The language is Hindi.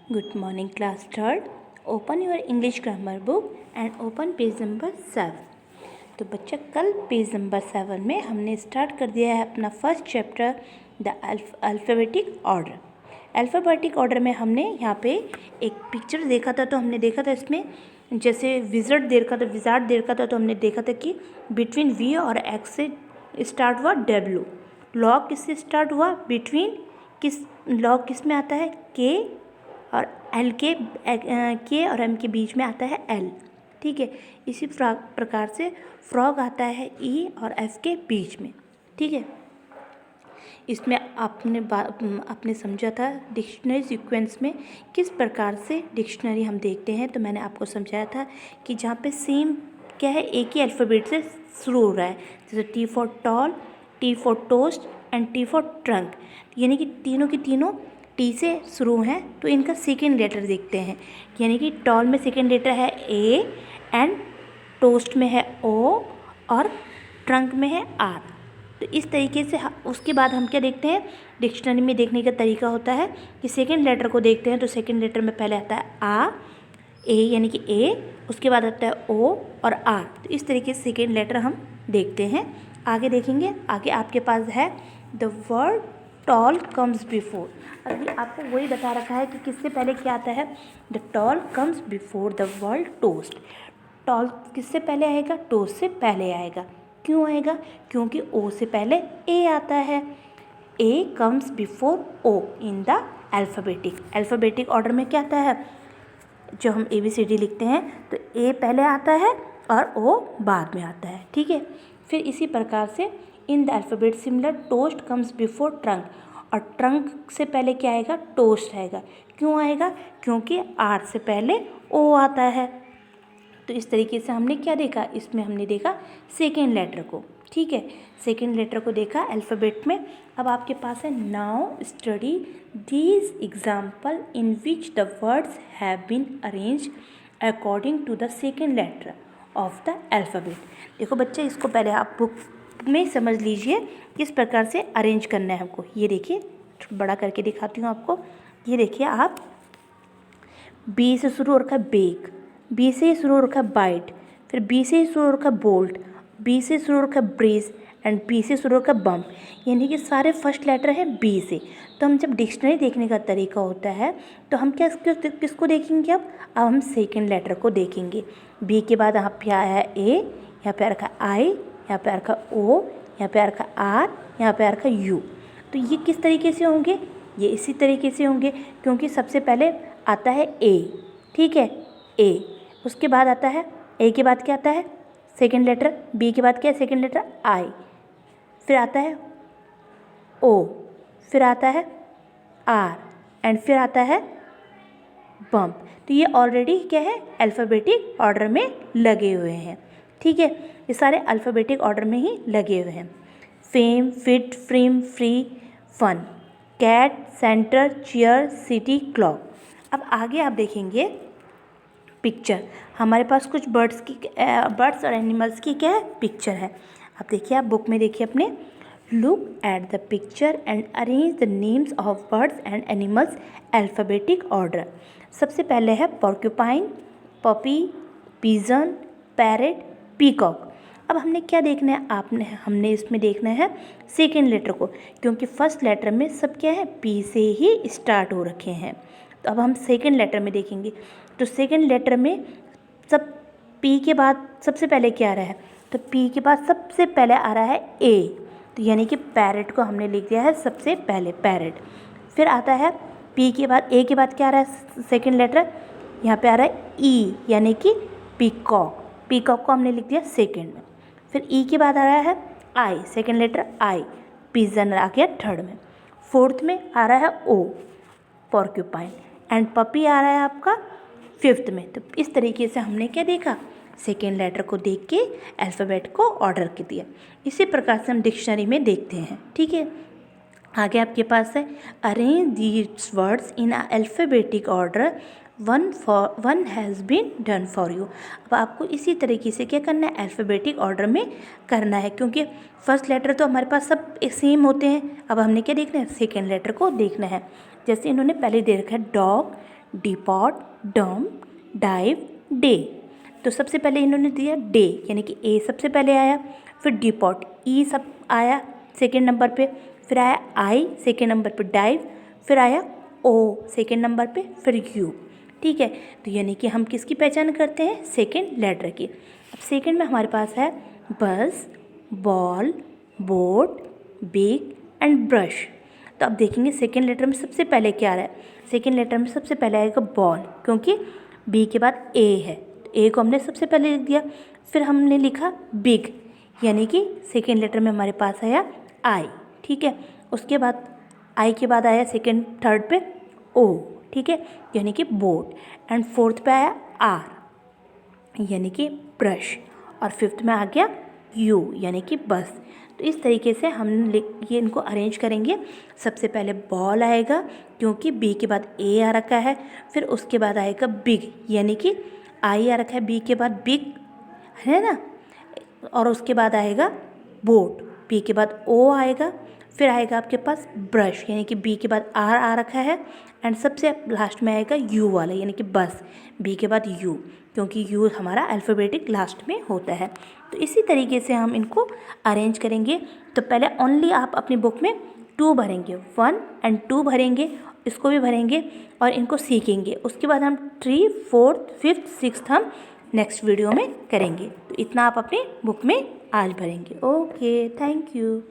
Good morning, class third. Open your English grammar book and open page number 7. तो बच्चा कल पेज नंबर 7 में हमने स्टार्ट कर दिया है अपना first chapter the alphabetic order. Alphabetic order में हमने यहाँ पे एक पिक्चर देखा था, तो हमने देखा था इसमें जैसे विज़ार्ड देखा था तो हमने देखा था कि बिटवीन वी और एक्स से स्टार्ट हुआ डब्ल्यू। लॉग किससे स्टार्ट हुआ? बिटवीन लॉग किस में आता है? के और एल के और एम के बीच में आता है एल। ठीक है, इसी प्रकार से फ्रॉग आता है ई और एफ के बीच में। ठीक है, इसमें आपने समझा था डिक्शनरी सीक्वेंस में किस प्रकार से डिक्शनरी हम देखते हैं। तो मैंने आपको समझाया था कि जहाँ पे सेम क्या है, एक ही अल्फ़ाबेट से शुरू हो रहा है, जैसे T for tall, T for toast and T for trunk, यानी कि तीनों की तीनों टी से शुरू हैं। तो इनका सेकेंड लेटर देखते हैं, यानी कि टॉल में सेकेंड लेटर है ए एंड टोस्ट में है ओ और ट्रंक में है आर। तो इस तरीके से उसके बाद हम क्या देखते हैं, डिक्शनरी में देखने का तरीका होता है कि सेकेंड लेटर को देखते हैं। तो सेकेंड लेटर में पहले आता है आ, ए यानी कि ए, उसके बाद आता है ओ और आर। तो इस तरीके से सेकेंड लेटर हम देखते हैं। आगे देखेंगे, आगे आपके पास है the word tall comes before. अभी आपको वही बता रखा है कि किससे पहले क्या आता है, the tall comes before the word toast. Tall किससे पहले आएगा? टोस्ट से पहले आएगा। क्यों आएगा? क्योंकि ओ से पहले ए आता है। A comes before O in the alphabetic order में क्या आता है, जो हम ABCD लिखते हैं तो ए पहले आता है और ओ बाद में आता है। ठीक है, फिर इसी प्रकार से in the alphabet similar toast comes before trunk, और ट्रंक से पहले क्या आएगा? टोस्ट आएगा। क्यों आएगा? क्योंकि आर से पहले ओ आता है। तो इस तरीके से हमने क्या देखा, इसमें हमने देखा सेकेंड लेटर को। ठीक है, सेकेंड लेटर को देखा अल्फ़ाबेट में। अब आपके पास है now study these example in which the words have been arrange according to the second letter of the alphabet. देखो बच्चे, इसको पहले आप बुक में समझ लीजिए किस प्रकार से अरेंज करना है हमको। ये देखिए, बड़ा करके दिखाती हूँ आपको। ये देखिए आप, बी से शुरू हो रखा है बेक, बी से ही शुरू हो रखा है बाइट, फिर बी से ही शुरू हो रखा है बोल्ट, बी से शुरू हो रखा है ब्रेज एंड बी से शुरू हो रखा है बम्प, यानी कि सारे फर्स्ट लेटर है बी से। तो हम जब डिक्शनरी देखने का तरीका होता है तो हम किसको देखेंगे? अब हम सेकेंड लेटर को देखेंगे। बी के बाद यहाँ पे आया है ए, यहाँ पे आ रखा आई, यहाँ पे आ रखा ओ, यहाँ पे आ रखा आर, यहाँ पे आ रखा यू। तो ये किस तरीके से होंगे? ये इसी तरीके से होंगे, क्योंकि सबसे पहले आता है ए। ठीक है, ए, उसके बाद आता है, ए के बाद क्या आता है? Second letter. बी के बाद क्या है? सेकेंड लेटर आई, फिर आता है ओ, फिर आता है आर एंड फिर आता है बम्प। तो ये ऑलरेडी क्या है, अल्फ़ाबेटिक ऑर्डर में लगे हुए हैं। ठीक है, ये सारे अल्फ़ाबेटिक ऑर्डर में ही लगे हुए हैं। Fame, fit, frame, free, fun, cat, centre, chair, city, clock. अब आगे आप देखेंगे पिक्चर, हमारे पास कुछ बर्ड्स और एनिमल्स की क्या है, पिक्चर है। अब देखिए, आप बुक में देखिए अपने, look at the picture and arrange the names of birds and animals alphabetic order. सबसे पहले है porcupine, puppy, pigeon, parrot, peacock. अब हमने क्या देखना है, हमने इसमें देखना है सेकेंड लेटर को, क्योंकि फर्स्ट लेटर में सब क्या है, पी से ही स्टार्ट हो रखे हैं। तो अब हम सेकेंड लेटर में देखेंगे। तो सेकेंड लेटर में सब पी के बाद सबसे पहले क्या आ रहा है, तो पी के बाद सबसे पहले आ रहा है ए, तो यानी कि पैरेट को हमने लिख दिया है सबसे पहले, पैरेट। फिर आता है पी के बाद, ए के बाद क्या आ रहा है सेकेंड लेटर, यहाँ पे आ रहा है ई, यानी कि पीकॉक। पीकॉक को हमने लिख दिया सेकेंड में। फिर ई के बाद आ रहा है आई, सेकेंड लेटर आई, पिजन आ गया थर्ड में। फोर्थ में आ रहा है ओ, पॉर्क्यूपाइन, एंड पपी आ रहा है आपका फिफ्थ में। तो इस तरीके से हमने क्या देखा, सेकेंड लेटर को देख के अल्फ़ाबेट को ऑर्डर कर दिया। इसी प्रकार से हम डिक्शनरी में देखते हैं। ठीक है, आगे आपके पास है arrange these words in alphabetic order, one has been done for you. अब आपको इसी तरीके से क्या करना है, अल्फ़ाबेटिक ऑर्डर में करना है, क्योंकि फर्स्ट लेटर तो हमारे पास सब सेम होते हैं। अब हमने क्या देखना है, सेकेंड लेटर को देखना है। जैसे इन्होंने पहले दे रखा है dog, depot, dump, dive, day. तो सबसे पहले इन्होंने दिया डे, यानी कि ए सबसे पहले आया, फिर डिपॉट ई सब आया सेकेंड नंबर पे, फिर आया आई सेकेंड नंबर पे, डाइव, फिर आया ओ सेकेंड नंबर पे, फिर यू। ठीक है, तो यानी कि हम किसकी पहचान करते हैं, सेकेंड लेटर की। अब सेकेंड में हमारे पास है बस, ball, boat, big and brush. तो अब देखेंगे सेकेंड लेटर में सबसे पहले क्या आ रहा है। सेकेंड लेटर में सबसे पहले आएगा बॉल, क्योंकि बी के बाद ए है, तो ए को हमने सबसे पहले लिख दिया। फिर हमने लिखा बिग, यानी कि सेकेंड लेटर में हमारे पास आया आई। ठीक है, उसके बाद आई के बाद आया सेकेंड थर्ड पे ओ। ठीक है, यानी कि बोट। एंड फोर्थ पे आया आर, यानी कि ब्रश। और फिफ्थ में आ गया यू, यानी कि बस। तो इस तरीके से हम ये इनको अरेंज करेंगे। सबसे पहले बॉल आएगा, क्योंकि बी के बाद ए आ रखा है, फिर उसके बाद आएगा बिग, यानी कि आई आ रखा है बी के बाद बिग, है ना। और उसके बाद आएगा बोट, बी के बाद ओ आएगा, फिर आएगा आपके पास ब्रश, यानी कि बी के बाद आर आ रखा है, एंड सबसे लास्ट में आएगा यू वाला, यानी कि बस, बी के बाद यू, क्योंकि यू हमारा अल्फ़ाबेटिक लास्ट में होता है। तो इसी तरीके से हम इनको अरेंज करेंगे। तो पहले ओनली आप अपनी बुक में 2 भरेंगे, 1 और 2 भरेंगे, इसको भी भरेंगे और इनको सीखेंगे। उसके बाद हम 3, 4, 5, 6 हम नेक्स्ट वीडियो में करेंगे। तो इतना आप अपनी बुक में आज भरेंगे। Okay, thank you.